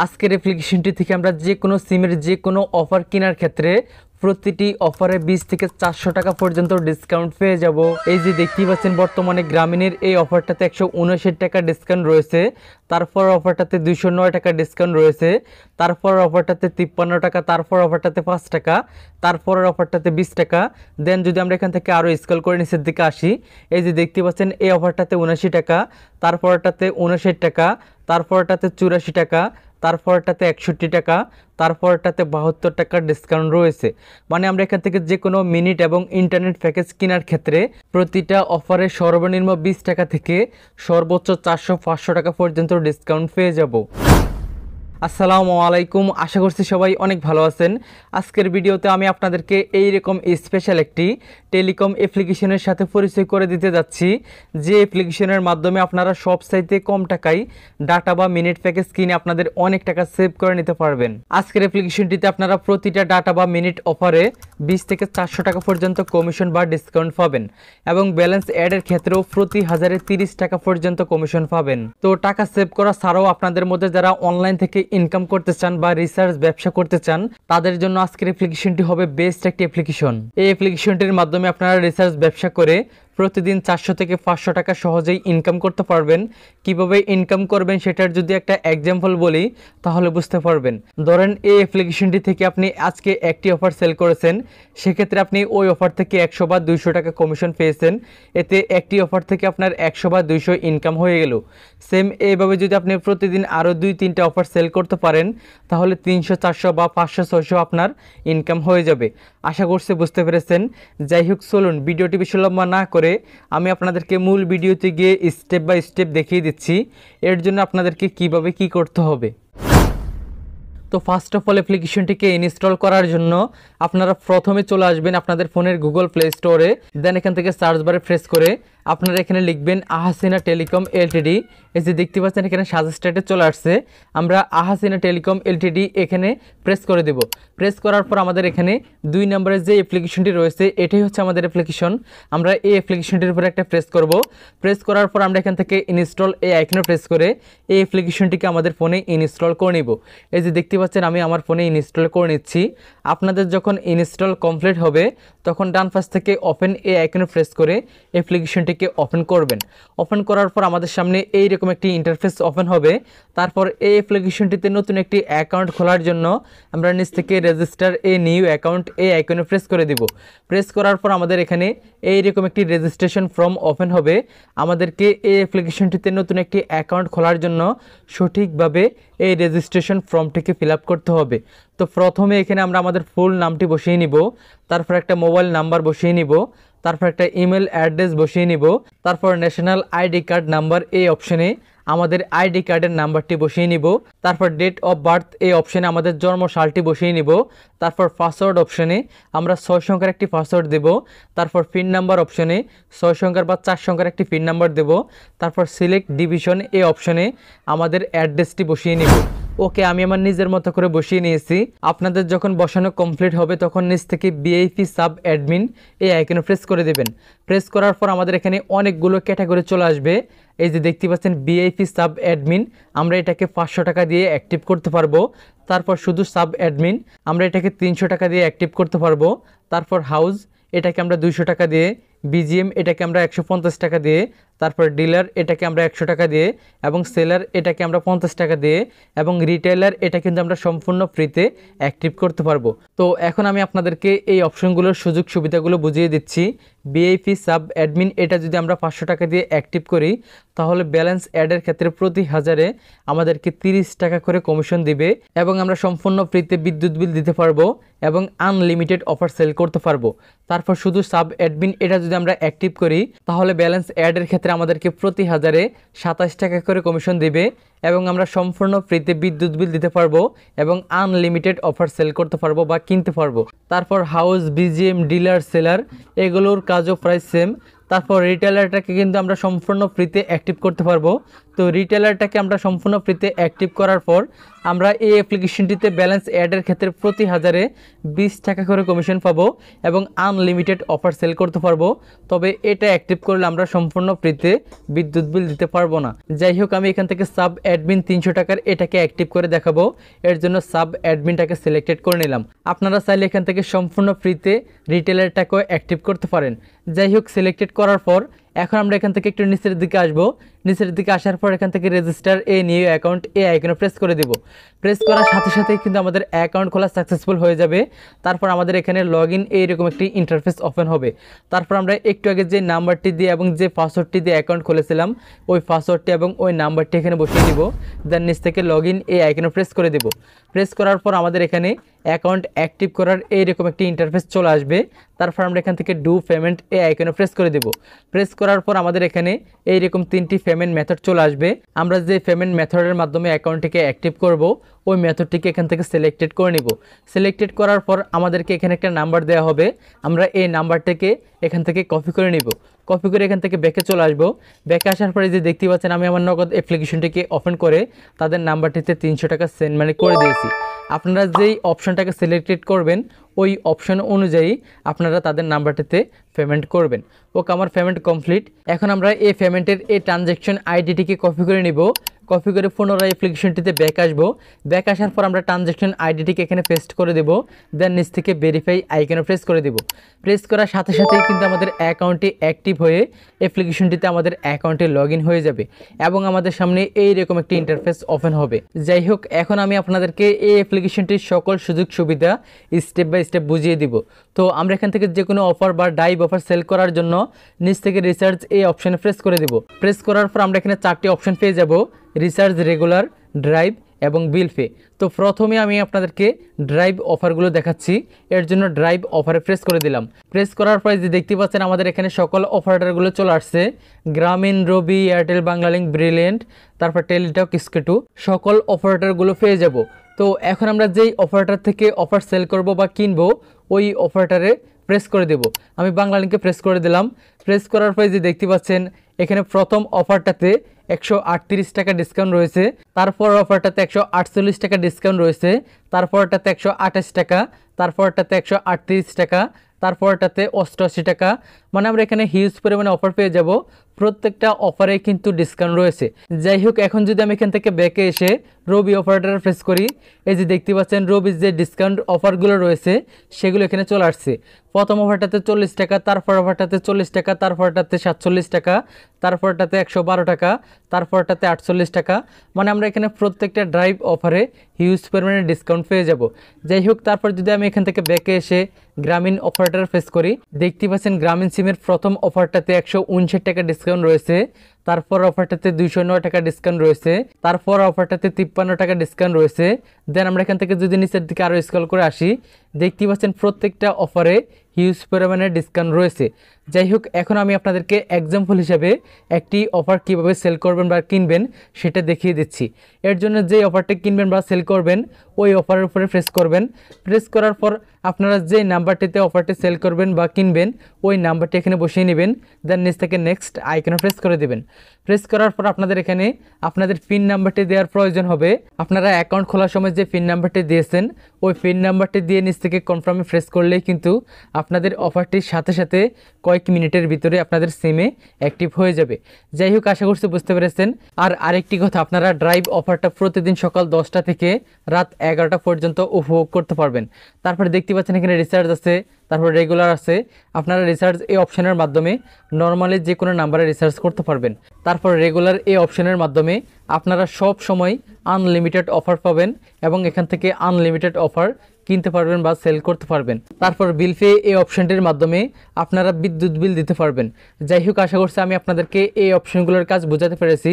আজকের অ্যাপ্লিকেশনটি থেকে আমরা যে কোনো সিমের যে কোনো অফার কেনার ক্ষেত্রে প্রতিটি অফারে 20 থেকে 400 টাকা পর্যন্ত ডিসকাউন্ট পেয়ে যাব। এই যে দেখতেই পাচ্ছেন বর্তমানে গ্রামীণের এই অফারটাতে 159 টাকা ডিসকাউন্ট রয়েছে, তারপর অফারটাতে 209 টাকা ডিসকাউন্ট রয়েছে, তারপর অফারটাতে 53 টাকা, তারপর অফারটাতে 5 টাকা, তারপর অফারটাতে 20 টাকা। দেন যদি আমরা এখান থেকে আরও স্ক্রল করে নিচের দিকে আসি, এই যে দেখতে পাচ্ছেন এই অফারটাতে 79 টাকা, তারপরটাতে 59 টাকা, তারপরটাতে 84 টাকা, তারপরটাতে 61 টাকা, তারপরটাতে 72 টাকার ডিসকাউন্ট রয়েছে। মানে আমরা এখান থেকে যে কোনো মিনিট এবং ইন্টারনেট প্যাকেজ কেনার ক্ষেত্রে প্রতিটা অফারে সর্বনিম্ন 20 টাকা থেকে সর্বোচ্চ 400-500 টাকা পর্যন্ত ডিসকাউন্ট পেয়ে যাব। আসসালামু আলাইকুম, আশা করছি সবাই অনেক ভালো আছেন। আজকের ভিডিওতে আমি আপনাদেরকে এইরকম স্পেশাল একটি টেলিকম অ্যাপ্লিকেশনের সাথে পরিচয় করে দিতে যাচ্ছি, যে অ্যাপ্লিকেশনের মাধ্যমে আপনারা সবচাইতে কম টাকায় ডাটা বা মিনিট প্যাকেজ কিনে আপনাদের অনেক টাকা সেভ করে নিতে পারবেন। আজকের অ্যাপ্লিকেশনটিতে আপনারা প্রতিটা ডাটা বা মিনিট অফারে 20 থেকে 400 টাকা পর্যন্ত কমিশন বা ডিসকাউন্ট পাবেন এবং ব্যালেন্স অ্যাডের ক্ষেত্রেও প্রতি হাজারে 30 টাকা পর্যন্ত কমিশন পাবেন। তো টাকা সেভ করা ছাড়াও আপনাদের মধ্যে যারা অনলাইন থেকে ইনকাম করতে চান বা রিসার্চ ব্যবসা করতে চান, তাদের জন্য আজকের অ্যাপ্লিকেশনটি হবে বেস্ট একটি অ্যাপ্লিকেশন। এই অ্যাপ্লিকেশনটির মাধ্যমে আপনারা রিসার্চ ব্যবসা করে প্রতিদিন 400 থেকে 500 টাকা সহজেই ইনকাম করতে পারবেন। কিভাবে ইনকাম করবেন সেটার যদি একটা এক্সাম্পল বলি তাহলে বুঝতে পারবেন। ধরেন এই অ্যাপ্লিকেশনটি থেকে আপনি আজকে একটি অফার সেল করেছেন, সেক্ষেত্রে আপনি ওই অফার থেকে 100 বা 200 টাকা কমিশন পেয়েছেন, এতে একটি অফার থেকে আপনার 100 বা 200 ইনকাম হয়ে গেল। সেম এইভাবে যদি আপনি প্রতিদিন আরও 2-3টা অফার সেল করতে পারেন তাহলে 300-400 বা 500-600 আপনার ইনকাম হয়ে যাবে। আশা করছি বুঝতে পেরেছেন। যাই হোক, চলুন ভিডিওটি বেশি লম্বা না করে আমি আপনাদেরকে মূল ভিডিওতে গিয়ে স্টেপ বাই স্টেপ দেখিয়ে দিচ্ছি এর জন্য আপনাদেরকে কিভাবে কি করতে হবে। তো ফার্স্ট অফ অল অ্যাপ্লিকেশনটিকে ইনস্টল করার জন্য আপনারা প্রথমে চলে আসবেন আপনাদের ফোনের গুগল প্লে স্টোরে। দেন এখান থেকে সার্চ বারে প্রেস করে আপনারা এখানে লিখবেন আহাসিনা টেলিকম এলটিডি। এই যে দেখতে পাচ্ছেন এখানে সাজেস্টেডে চলে আসছে, আমরা আহাসিনা টেলিকম এলটিডি এখানে প্রেস করে দেব। প্রেস করার পর আমাদের এখানে 2 নম্বরের যে অ্যাপ্লিকেশনটি রয়েছে এটাই হচ্ছে আমাদের অ্যাপ্লিকেশন। আমরা এই অ্যাপ্লিকেশনটির উপরে একটা প্রেস করব। প্রেস করার পর আমরা এখান থেকে ইনস্টল এই আইকনে প্রেস করে এই অ্যাপ্লিকেশনটিকে আমাদের ফোনে ইনস্টল করে নিব। এই যে দেখতে পাচ্ছেন আমি আমার ফোনে ইনস্টল করে নিচ্ছি। আপনাদের যখন ইনস্টল কমপ্লিট হবে তখন ডান পাশ থেকে ওপেন এই আইকনে প্রেস করে অ্যাপ্লিকেশনটিকে ওপেন করবেন। ওপেন করার পর আমাদের সামনে এইরকম একটি ইন্টারফেস ওপেন হবে। তারপর এই অ্যাপ্লিকেশনটিতে নতুন একটি অ্যাকাউন্ট খোলার জন্য আমরা নিচ থেকে রেজিস্টার এ নিউ অ্যাকাউন্ট এই আইকনে প্রেস করে দিব। প্রেস করার পর আমাদের এখানে এইরকম একটি রেজিস্ট্রেশন ফর্ম ওপেন হবে। আমাদেরকে এই অ্যাপ্লিকেশনটিতে নতুন একটি অ্যাকাউন্ট খোলার জন্য সঠিকভাবে এই রেজিস্ট্রেশন ফর্মটিকে ফিল আপ করতে হবে। তো প্রথমে এখানে আমরা আমাদের ফুল নামটি বসিয়ে নিব, তারপর একটা মোবাইল নাম্বার বসিয়ে নিব, তারপর একটা ইমেল অ্যাড্রেস বসিয়ে নিব, তারপর ন্যাশনাল আইডি কার্ড নাম্বার এই অপশনে আমাদের আইডি কার্ডের নাম্বারটি বসিয়ে নিব, তারপর ডেট অফ বার্থ এই অপশনে আমাদের জন্ম সালটি বসিয়ে নিব, তারপর পাসওয়ার্ড অপশনে আমরা 6 সংখ্যার একটি পাসওয়ার্ড দেব, তারপর পিন নাম্বার অপশনে 6 সংখ্যার বা 4 সংখ্যার একটি পিন নাম্বার দেব, তারপর সিলেক্ট ডিভিশন এই অপশনে আমাদের অ্যাড্রেসটি বসিয়ে নিব। ওকে, আমি আমার নিজের মতো করে বসিয়ে নিয়েছি। আপনাদের যখন বসানো কমপ্লিট হবে তখন নিচ থেকে বিআইপি সাব অ্যাডমিন এই আইকনে প্রেস করে দেবেন। প্রেস করার পর আমাদের এখানে অনেকগুলো ক্যাটাগরি চলে আসবে। এই যে দেখতে পাচ্ছেন বিআইপি সাব অ্যাডমিন, আমরা এটাকে 500 টাকা দিয়ে অ্যাক্টিভ করতে পারবো। তারপর শুধু সাব অ্যাডমিন, আমরা এটাকে 300 টাকা দিয়ে অ্যাক্টিভ করতে পারবো। তারপর হাউস, এটাকে আমরা 200 টাকা দিয়ে, বিজিএম এটাকে আমরা 150 টাকা দিয়ে, তারপর ডিলার এটাকে আমরা 100 টাকা দিয়ে, এবং সেলার এটাকে আমরা 50 টাকা দিয়ে, এবং রিটেলার এটা কিন্তু আমরা সম্পূর্ণ ফ্রিতে অ্যাক্টিভ করতে পারবো। তো এখন আমি আপনাদেরকে এই অপশনগুলোর সুযোগ সুবিধাগুলো বুঝিয়ে দিচ্ছি। বিআইপি সাব অ্যাডমিন এটা যদি আমরা 500 টাকা দিয়ে অ্যাক্টিভ করি তাহলে ব্যালেন্স অ্যাডের ক্ষেত্রে প্রতি হাজারে আমাদেরকে 30 টাকা করে কমিশন দিবে এবং আমরা সম্পূর্ণ ফ্রিতে বিদ্যুৎ বিল দিতে পারবো এবং আনলিমিটেড অফার সেল করতে পারবো। তারপর শুধু সাব অ্যাডমিন এটা যদি আমরা অ্যাক্টিভ করি তাহলে ব্যালেন্স অ্যাডের ক্ষেত্রে আমাদেরকে প্রতি হাজারে 27 টাকা করে কমিশন দিবে এবং আমরা সম্পূর্ণ ফ্রিতে বিদ্যুৎ বিল দিতে পারবো এবং আনলিমিটেড অফার সেল করতে পারবো বা কিনতে পারবো। তারপর হাউস, বিজিএম, ডিলার, সেলার এগুলোর কাজও প্রায় সেম। তারপর রিটেলারটাকে কিন্তু আমরা সম্পূর্ণ ফ্রিতে অ্যাক্টিভ করতে পারবো। তো রিটেলারটাকে আমরা সম্পূর্ণ ফ্রিতে অ্যাক্টিভ করার পর আমরা এই অ্যাপ্লিকেশনটিতে ব্যালেন্স অ্যাডের ক্ষেত্রে প্রতি 1000-এ 20 টাকা করে কমিশন পাবো এবং আনলিমিটেড অফার সেল করতে পারবো। তবে এটা অ্যাক্টিভ করলে আমরা সম্পূর্ণ ফ্রিতে বিদ্যুৎ বিল দিতে পারবো না। যাই হোক, আমি এখান থেকে সাব অ্যাডমিন 300 টাকার এটাকে অ্যাক্টিভ করে দেখাবো। এর জন্য সাব অ্যাডমিনটাকে সিলেক্টেড করে নিলাম। আপনারা চাইলে এখান থেকে সম্পূর্ণ ফ্রিতে রিটেলারটাকেও অ্যাক্টিভ করতে পারেন। যাই হোক, সিলেক্টেড করার পর এখন আমরা এখান থেকে একটু নিচের দিকে আসবো। নিচের দিকে আসার পর এখান থেকে রেজিস্টার এ নিউ অ্যাকাউন্ট এই আইকনে প্রেস করে দেব। প্রেস করার সাথে সাথেই কিন্তু আমাদের অ্যাকাউন্ট খোলা সাকসেসফুল হয়ে যাবে। তারপর আমাদের এখানে লগ ইন এইরকম একটি ইন্টারফেস ওপেন হবে। তারপর আমরা একটু আগে যে নাম্বারটি দিয়ে এবং যে পাসওয়ার্ডটি দিয়ে অ্যাকাউন্ট খুলেছিলাম ওই পাসওয়ার্ডটি এবং ওই নাম্বারটি এখানে বসিয়ে দিব। দেন নিচ থেকে লগ ইন এই আইকনে প্রেস করে দেব। প্রেস করার পর আমাদের এখানে অ্যাকাউন্ট অ্যাক্টিভ করার এইরকম একটি ইন্টারফেস চলে আসবে। তারপর আমরা এখান থেকে ডু পেমেন্ট এই আইকনে প্রেস করে দেব। প্রেস করার পর আমাদের এখানে এইরকম 3টি পেমেন্ট মেথড চলে আসবে। আমরা যে পেমেন্ট মেথডের মাধ্যমে অ্যাকাউন্টটিকে অ্যাক্টিভ করব ওই মেথডটিকে এখান থেকে সিলেক্টেড করে নিব। সিলেক্টেড করার পর আমাদেরকে এখানে একটা নাম্বার দেওয়া হবে। আমরা এই নাম্বারটাকে এখান থেকে কপি করে নিব। কপি করে এখান থেকে ব্যাকে চলে আসবো। ব্যাকে আসার পরে যে দেখতে পাচ্ছেন আমি আমার নগদ অ্যাপ্লিকেশনটিকে ওপেন করে তাদের নাম্বারটিতে 300 টাকা সেন্ড মানি করে দিয়েছি। আপনারা যেই অপশনটাকে সিলেক্টেড করবেন ওই অপশন অনুযায়ী আপনারা তাদের নাম্বারটিতে পেমেন্ট করবেন। ওকে, আমার পেমেন্ট কমপ্লিট। এখন আমরা এই পেমেন্টের এই ট্রানজ্যাকশন আইডিটিকে কপি করে নিব। কপি করে পুনরায় অ্যাপ্লিকেশনটিতে ব্যাক আসবো। ব্যাক আসার পর আমরা ট্রানজ্যাকশন আইডিটিকে এখানে পেস্ট করে দেব। দেন নিচ থেকে ভেরিফাই আইকনে প্রেস করে দেব। প্রেস করার সাথে সাথেই কিন্তু আমাদের অ্যাকাউন্টটি অ্যাক্টিভ হয়ে অ্যাপ্লিকেশনটিতে আমাদের অ্যাকাউন্টে লগ ইন হয়ে যাবে এবং আমাদের সামনে এইরকম একটি ইন্টারফেস ওপেন হবে। যাই হোক, এখন আমি আপনাদেরকে এই অ্যাপ্লিকেশনটির সকল সুযোগ সুবিধা স্টেপ বাই স্টেপ বুঝিয়ে দিব। তো আমরা এখান থেকে যে কোনো অফার বা ডাইভ অফার সেল করার জন্য নিচ থেকে রিসার্চ এই অপশানে প্রেস করে দেব। প্রেস করার পর আমরা এখানে 4টি অপশন পেয়ে যাব, রিচার্জ, রেগুলার, ড্রাইভ এবং বিল পে। তো প্রথমে আমি আপনাদেরকে ড্রাইভ অফারগুলো দেখাচ্ছি। এর জন্য ড্রাইভ অফারে প্রেস করে দিলাম। প্রেস করার পরে যে দেখতে পাচ্ছেন আমাদের এখানে সকল অফারগুলো চলে আসছে। গ্রামীণ, রবি, এয়ারটেল, বাংলালিংক, ব্রিলিয়েন্ট, তারপর টেলিটক, স্কেটু, সকল অফারগুলো পেয়ে যাব। তো এখন আমরা যেই অফারটার থেকে অফার সেল করব বা কিনবো ওই অফারটারে প্রেস করে দেব। আমি বাংলালিংকে প্রেস করে দিলাম। প্রেস করার পরে যে দেখতে পাচ্ছেন এখানে প্রথম অফারটাতে 138 টাকা ডিসকাউন্ট রয়েছে, তারপর অফারটাতে 148 টাকা ডিসকাউন্ট রয়েছে, তারপরটাতে 128 টাকা, তারপরটাতে 138 টাকা, তারপরটাতে 88 টাকা। মানে আমরা এখানে হিউজ পরিমাণে অফার পেয়ে যাব। প্রত্যেকটা অফারে কিন্তু ডিসকাউন্ট রয়েছে। যাই হোক, এখন যদি আমি এখান থেকে ব্যাকে এসে রবি অফারটা প্রেস করি, এই যে দেখতে পাচ্ছেন রবির যে ডিসকাউন্ট অফারগুলো রয়েছে সেগুলো এখানে চলে আসছে। প্রথম অফারটাতে 40 টাকা, তারপর অফারটাতে 40 টাকা, তারপরটাতে 47 টাকা, তারপরটাতে 112 টাকা, তারপরটাতে 48 টাকা। মানে আমরা এখানে প্রত্যেকটা ড্রাইভ অফারে হিউজ পরিমাণে ডিসকাউন্ট পেয়ে যাব। যাই হোক, তারপর যদি আমি এখান থেকে ব্যাকে এসে গ্রামীণ অফারটা ফেস করি, দেখতে পাচ্ছেন গ্রামীণ সিমের প্রথম অফারটাতে 159 টাকা ডিসকাউন্ট রয়েছে, তারপর অফারটাতে 209 টাকা ডিসকাউন্ট রয়েছে, তারপর অফারটাতে 53 টাকা ডিসকাউন্ট রয়েছে। দেন আমরা এখান থেকে যদি নিচের দিকে আরও স্ক্রল করে আসি, দেখতে পাচ্ছেন প্রত্যেকটা অফারে হিউজ পরিমাণে ডিসকাউন্ট রয়েছে। যাই হোক, এখন আমি আপনাদেরকে এক্সাম্পল হিসেবে একটি অফার কিভাবে সেল করবেন বা কিনবেন সেটা দেখিয়ে দিচ্ছি। এর জন্য যে অফারটা কিনবেন বা সেল করবেন ওই অফারের উপরে প্রেস করবেন। প্রেস করার পর আপনারা যে নাম্বারটিতে অফারটি সেল করবেন বা কিনবেন ওই নাম্বারটি এখানে বসিয়ে নেবেন। দেন নিচ থেকে নেক্সট আইকনে প্রেস করে দেবেন। প্রেস করার পর আপনাদের এখানে আপনাদের পিন নাম্বারটি দেওয়ার প্রয়োজন হবে। আপনারা অ্যাকাউন্ট খোলার সময় যে পিন নাম্বারটি দিয়েছেন ওই পিন নাম্বারটি দিয়ে নিচ থেকে কনফার্মে প্রেস করলেই কিন্তু আপনাদের অফারটির সাথে সাথে কয়েক মিনিটের ভিতরে আপনাদের সিমে অ্যাক্টিভ হয়ে যাবে। যাই হোক, আশা করছি বুঝতে পেরেছেন। আর আরেকটি কথা, আপনারা ড্রাইভ অফারটা প্রতিদিন সকাল 10টা থেকে রাত 11টা পর্যন্ত উপভোগ করতে পারবেন। তারপরে দেখতে পাচ্ছেন এখানে রিচার্জ আছে, তারপর রেগুলার আছে। আপনারা রিচার্জ এই অপশনের মাধ্যমে নর্মালি যে কোনো নাম্বারে রিচার্জ করতে পারবেন। তারপর রেগুলার এই অপশনের মাধ্যমে আপনারা সব সময় আনলিমিটেড অফার পাবেন এবং এখান থেকে আনলিমিটেড অফার কিনতে পারবেন বা সেল করতে পারবেন। তারপর বিল পে এই অপশনটির মাধ্যমে আপনারা বিদ্যুৎ বিল দিতে পারবেন। যাই হোক, আশা করছি আমি আপনাদেরকে এই অপশনগুলোর কাজ বোঝাতে পেরেছি।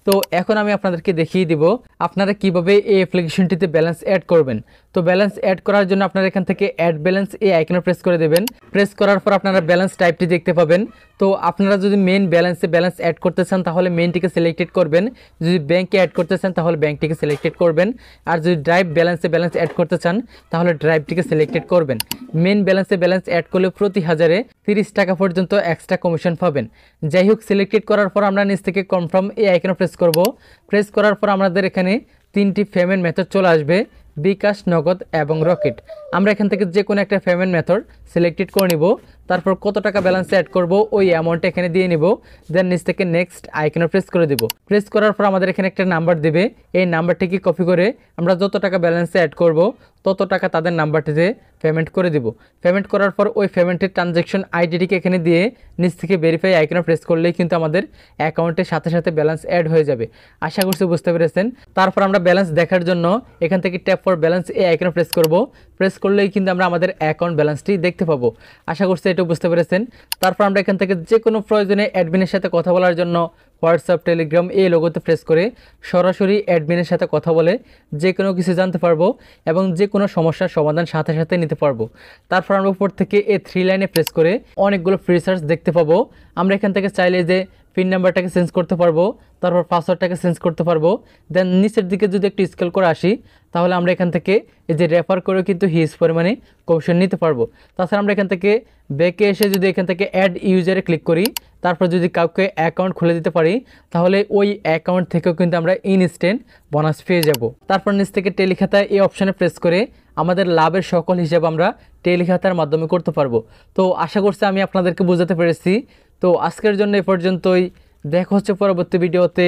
তো এখন আমি আপনাদেরকে দেখিয়ে দিব আপনারা কিভাবে এই অ্যাপ্লিকেশনটিতে ব্যালেন্স অ্যাড করবেন। তো ব্যালেন্স অ্যাড করার জন্য আপনারা এখান থেকে অ্যাড ব্যালেন্স এই আইকনে প্রেস করে দেবেন। প্রেস করার পর আপনারা ব্যালেন্স টাইপটি দেখতে পাবেন। তো আপনারা যদি মেইন ব্যালেন্সে ব্যালেন্স অ্যাড করতে চান তাহলে মেইনটিকে সিলেক্টেড করবেন, যদি ব্যাংকে অ্যাড করতে চান তাহলে ব্যাংকটিকে সিলেক্টেড করবেন, আর যদি ড্রাইভ ব্যালেন্সে ব্যালেন্স অ্যাড করতে চান তাহলে ড্রাইভটিকে সিলেক্টেড করবেন। মেইন ব্যালেন্সে ব্যালেন্স অ্যাড করলে প্রতি 1000-এ 30 টাকা পর্যন্ত এক্সট্রা কমিশন পাবেন। যাই হোক, সিলেক্টেড করার পর আমরা নিচ থেকে কনফার্ম এই আইকনে প্রেস প্রেস করব। প্রেস করার পর আমাদের এখানে 3টি পেমেন্ট মেথড চলে আসবে, বিকাশ, নগদ এবং রকেট। আমরা এখান থেকে যে কোনো একটা পেমেন্ট মেথড সিলেক্টেড করে নিব। তারপর কত টাকা ব্যালেন্সে অ্যাড করব ওই অ্যামাউন্টটা এখানে দিয়ে নিব। দেন নিচ থেকে নেক্সট আইকনে প্রেস করে দিব। প্রেস করার পর আমাদের এখানে একটা নাম্বার দেবে, এই নাম্বারটিকে কপি করে আমরা যত টাকা ব্যালেন্সে অ্যাড করব তত টাকা তাদের নাম্বারটিতে পেমেন্ট করে দিব। পেমেন্ট করার পর ওই পেমেন্টের ট্রানজ্যাকশন আইডিটিকে এখানে দিয়ে নিচ থেকে ভেরিফাই আইকনে প্রেস করলেই কিন্তু আমাদের অ্যাকাউন্টের সাথে সাথে ব্যালেন্স অ্যাড হয়ে যাবে। আশা করছি বুঝতে পেরেছেন। তারপর আমরা ব্যালেন্স দেখার জন্য এখান থেকে ট্যাপ ফর ব্যালেন্স এই আইকনে প্রেস করব। প্রেস করলেই কিন্তু আমরা আমাদের অ্যাকাউন্ট ব্যালেন্সটি দেখতে পাবো। আশা করছি এটা বুঝতে পেরেছেন। তারপর আমরা এখান থেকে যে কোনো প্রয়োজনে অ্যাডমিনের সাথে কথা বলার জন্য হোয়াটসঅ্যাপ, টেলিগ্রাম এই লোগোতে প্রেস করে সরাসরি অ্যাডমিনের সাথে কথা বলে যে কোনো কিছু জানতে পারবো এবং যে কোনো সমস্যার সমাধান সাথে সাথে নিতে পারবো। তারপর আমরা উপর থেকে এই 3 লাইনে প্রেস করে অনেকগুলো ফ্রি সার্চ দেখতে পাবো। আমরা এখান থেকে চাইলে যে পিন নাম্বারটাকে চেঞ্জ করতে পারবো, তারপর পাসওয়ার্ডটাকে চেঞ্জ করতে পারবো। দেন নিচের দিকে যদি একটু স্কেল করে আসি তাহলে আমরা এখান থেকে এই যে রেফার করেও কিন্তু হিউজ পরিমাণে কমিশন নিতে পারবো। তাছাড়া আমরা এখান থেকে ব্যাকে এসে যদি এখান থেকে অ্যাড ইউজারে ক্লিক করি, তারপর যদি কাউকে অ্যাকাউন্ট খুলে দিতে পারি তাহলে ওই অ্যাকাউন্ট থেকেও কিন্তু আমরা ইনস্ট্যান্ট বোনাস পেয়ে যাব। তারপর নিচ থেকে টেলিখাতা এই অপশানে প্রেস করে আমাদের লাভের সকল হিসাব আমরা টেলিখাতার মাধ্যমে করতে পারবো। তো আশা করছি আমি আপনাদেরকে বোঝাতে পেরেছি। তো আজকের জন্য এ পর্যন্তই, দেখা হচ্ছে পরবর্তী ভিডিওতে।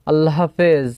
আল্লাহ হাফেজ।